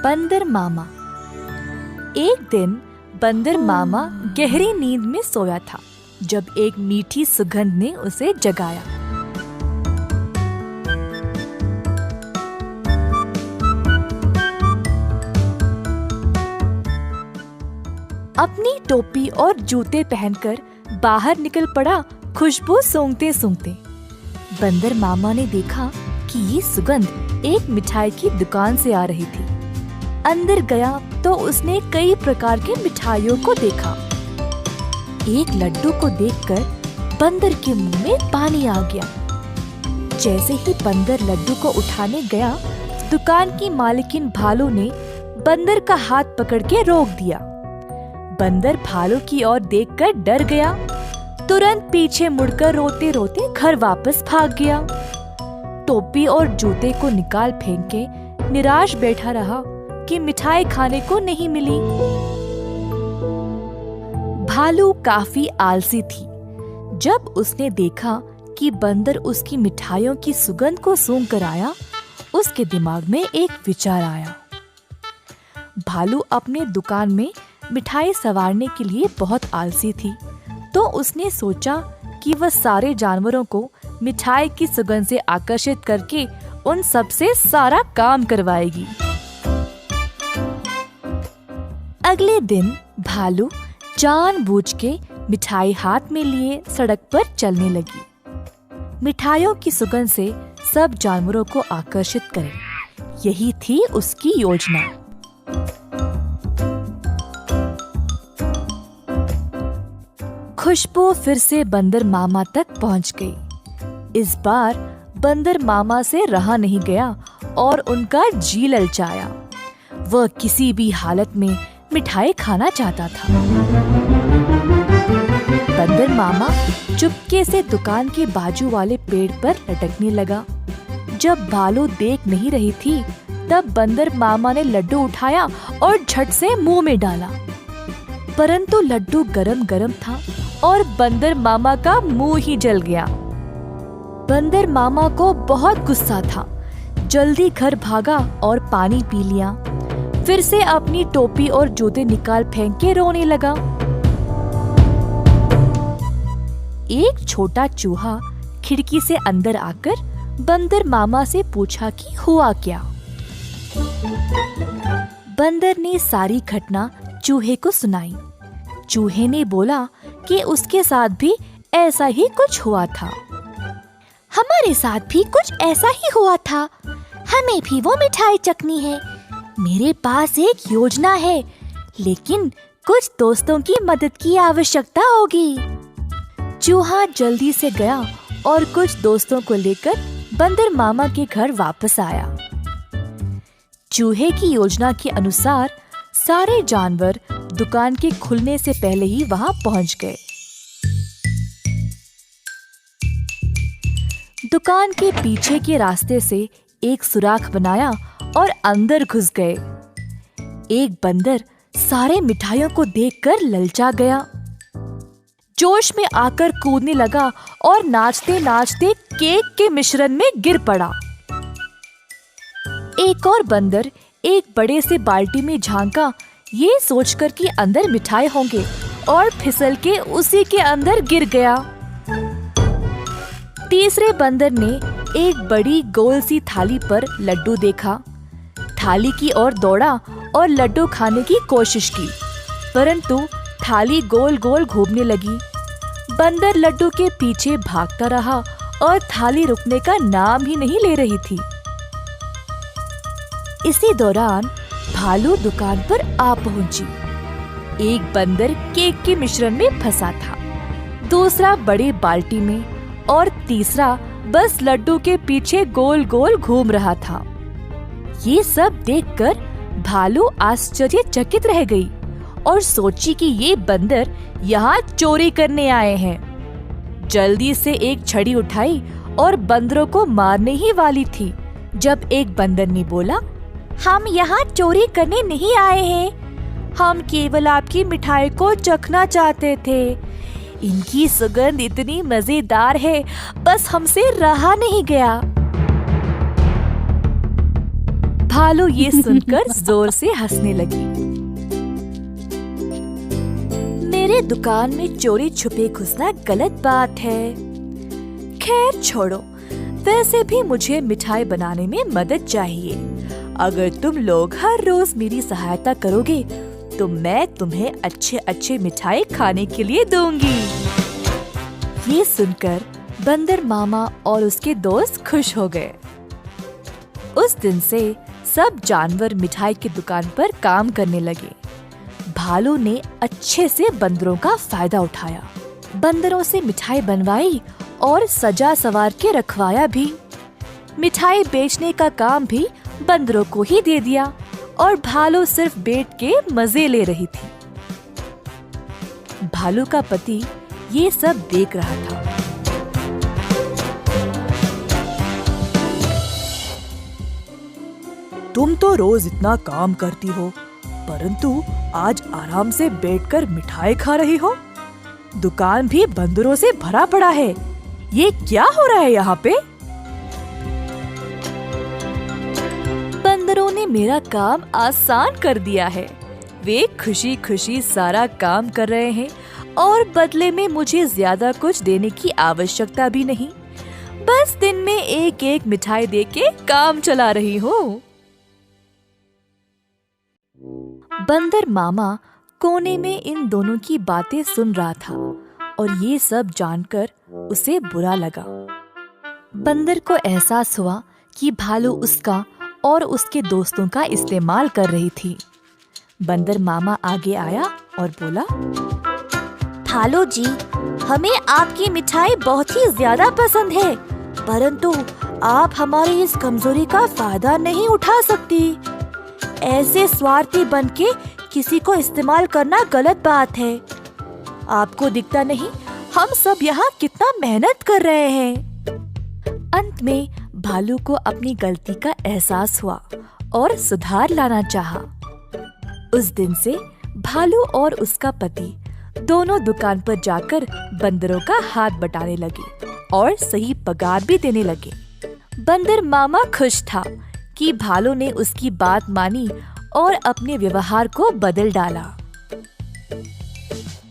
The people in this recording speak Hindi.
बंदर मामा। एक दिन बंदर मामा गहरी नींद में सोया था जब एक मीठी सुगंध ने उसे जगाया। अपनी टोपी और जूते पहनकर बाहर निकल पड़ा खुशबू सूंघते सूंघते। बंदर मामा ने देखा कि ये सुगंध एक मिठाई की दुकान से आ रही थी। अंदर गया तो उसने कई प्रकार के मिठाइयों को देखा। एक लड्डू को देखकर बंदर के मुंह में पानी आ गया। जैसे ही बंदर लड्डू को उठाने गया, दुकान की मालकिन भालू ने बंदर का हाथ पकड़ के रोक दिया। बंदर भालू की ओर देखकर डर गया, तुरंत पीछे मुड़कर रोते रोते घर वापस भाग गया। टोपी और जूते को निकाल फेंक के निराश बैठा रहा कि मिठाई खाने को नहीं मिली। भालू काफी आलसी थी। जब उसने देखा कि बंदर उसकी मिठाइयों की सुगंध को सूंघ कर आया, उसके दिमाग में एक विचार आया। भालू अपने दुकान में मिठाई संवारने के लिए बहुत आलसी थी, तो उसने सोचा कि वह सारे जानवरों को मिठाई की सुगंध से आकर्षित करके उन सब से सारा काम करवाएगी। अगले दिन भालू जानबूझ के मिठाई हाथ में लिए सड़क पर चलने लगी। मिठाइयों की सुगंध से सब जानवरों को आकर्षित करे, यही थी उसकी योजना। खुशबू फिर से बंदर मामा तक पहुंच गई। इस बार बंदर मामा से रहा नहीं गया और उनका जी ललचाया। वह किसी भी हालत में मिठाई खाना चाहता था। बंदर मामा चुपके से दुकान के बाजू वाले पेड़ पर लटकने लगा। जब भालू देख नहीं रही थी, तब बंदर मामा ने लड्डू उठाया और झट से मुंह में डाला। परंतु लड्डू गरम गरम था और बंदर मामा का मुंह ही जल गया। बंदर मामा को बहुत गुस्सा था। जल्दी घर भागा और पानी पी लिया। फिर से अपनी टोपी और जूते निकाल फेंक के रोने लगा। एक छोटा चूहा खिड़की से अंदर आकर बंदर मामा से पूछा कि हुआ क्या। बंदर ने सारी घटना चूहे को सुनाई। चूहे ने बोला कि उसके साथ भी ऐसा ही कुछ हुआ था। हमारे साथ भी कुछ ऐसा ही हुआ था। हमें भी वो मिठाई चखनी है। मेरे पास एक योजना है, लेकिन कुछ दोस्तों की मदद की आवश्यकता होगी। चूहा जल्दी से गया और कुछ दोस्तों को लेकर बंदर मामा के घर वापस आया। चूहे की योजना के अनुसार सारे जानवर दुकान के खुलने से पहले ही वहां पहुंच गए। दुकान के पीछे के रास्ते से एक सुराख बनाया और अंदर घुस गए। एक बंदर सारे मिठाइयों को देखकर ललचा गया। जोश में आकर कूदने लगा और नाचते नाचते केक के मिश्रण में गिर पड़ा। एक और बंदर एक बड़े से बाल्टी में झांका, ये सोचकर कि अंदर मिठाई होंगे, और फिसल के उसी के अंदर गिर गया। तीसरे बंदर ने एक बड़ी गोल सी थाली पर लड्डू देखा। थाली की ओर दौड़ा और लड्डू खाने की कोशिश की, परंतु थाली गोल गोल घूमने लगी। बंदर लड्डू के पीछे भागता रहा और थाली रुकने का नाम ही नहीं ले रही थी। इसी दौरान भालू दुकान पर आ पहुंची। एक बंदर केक के मिश्रण में फंसा था, दूसरा बड़े बाल्टी में और तीसरा बस लड्डू के पीछे गोल गोल घूम रहा था। ये सब देखकर भालू आश्चर्यचकित रह गई और सोची कि ये बंदर यहाँ चोरी करने आए हैं। जल्दी से एक छड़ी उठाई और बंदरों को मारने ही वाली थी, जब एक बंदर ने बोला, हम यहाँ चोरी करने नहीं आए हैं। हम केवल आपकी मिठाई को चखना चाहते थे। इनकी सुगंध इतनी मजेदार है, बस हमसे रहा नहीं गया। भालू ये सुनकर जोर से हंसने लगी। मेरे दुकान में चोरी छुपे घुसना गलत बात है। खैर छोड़ो, वैसे भी मुझे मिठाई बनाने में मदद चाहिए। अगर तुम लोग हर रोज मेरी सहायता करोगे तो मैं तुम्हें अच्छे अच्छे मिठाई खाने के लिए दूंगी। ये सुनकर बंदर मामा और उसके दोस्त खुश हो गए। उस दिन से सब जानवर मिठाई की दुकान पर काम करने लगे। भालू ने अच्छे से बंदरों का फायदा उठाया, बंदरों से मिठाई बनवाई और सजा सवार के रखवाया भी। मिठाई बेचने का काम भी बंदरों को ही दे दिया और भालू सिर्फ बैठ के मजे ले रही थी। भालू का पति ये सब देख रहा था। तुम तो रोज इतना काम करती हो, परंतु आज आराम से बैठकर मिठाई खा रही हो। दुकान भी बंदरों से भरा पड़ा है। ये क्या हो रहा है यहाँ पे? बंदरों ने मेरा काम आसान कर दिया है। वे खुशी खुशी सारा काम कर रहे हैं और बदले में मुझे ज्यादा कुछ देने की आवश्यकता भी नहीं। बस दिन में एक एक मिठाई देके काम चला रही हूँ। बंदर मामा कोने में इन दोनों की बातें सुन रहा था और ये सब जानकर उसे बुरा लगा। बंदर को एहसास हुआ कि भालू उसका और उसके दोस्तों का इस्तेमाल कर रही थी। बंदर मामा आगे आया और बोला, भालू जी, हमें आपकी मिठाई बहुत ही ज्यादा पसंद है, परंतु आप हमारी इस कमजोरी का फायदा नहीं उठा सकती। ऐसे स्वार्थी बनके किसी को इस्तेमाल करना गलत बात है। आपको दिखता नहीं हम सब यहाँ कितना मेहनत कर रहे हैं। अंत में भालू को अपनी गलती का एहसास हुआ और सुधार लाना चाहा। उस दिन से भालू और उसका पति दोनों दुकान पर जाकर बंदरों का हाथ बटाने लगे और सही पगार भी देने लगे। बंदर मामा खुश था कि भालू ने उसकी बात मानी और अपने व्यवहार को बदल डाला।